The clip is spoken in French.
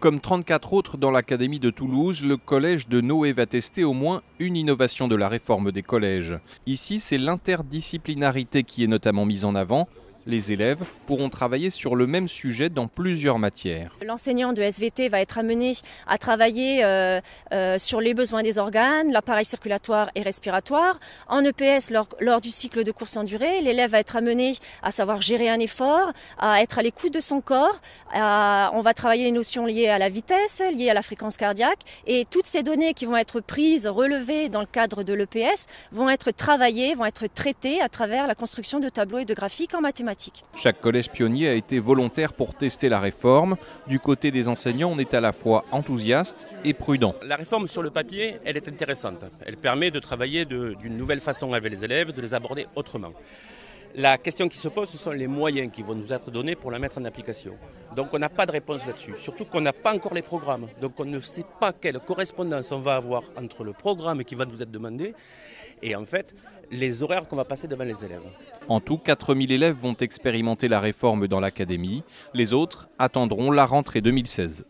Comme 34 autres dans l'académie de Toulouse, le collège de Noé va tester au moins une innovation de la réforme des collèges. Ici, c'est l'interdisciplinarité qui est notamment mise en avant. Les élèves pourront travailler sur le même sujet dans plusieurs matières. L'enseignant de SVT va être amené à travailler sur les besoins des organes, l'appareil circulatoire et respiratoire. En EPS, lors du cycle de course en durée, l'élève va être amené à savoir gérer un effort, à être à l'écoute de son corps. On va travailler les notions liées à la vitesse, liées à la fréquence cardiaque. Et toutes ces données qui vont être prises, relevées dans le cadre de l'EPS, vont être travaillées, vont être traitées à travers la construction de tableaux et de graphiques en mathématiques. Chaque collège pionnier a été volontaire pour tester la réforme. Du côté des enseignants, on est à la fois enthousiaste et prudent. La réforme sur le papier, elle est intéressante. Elle permet de travailler d'une nouvelle façon avec les élèves, de les aborder autrement. La question qui se pose, ce sont les moyens qui vont nous être donnés pour la mettre en application. Donc on n'a pas de réponse là-dessus, surtout qu'on n'a pas encore les programmes. Donc on ne sait pas quelle correspondance on va avoir entre le programme qui va nous être demandé et en fait les horaires qu'on va passer devant les élèves. En tout, 4000 élèves vont expérimenter la réforme dans l'académie. Les autres attendront la rentrée 2016.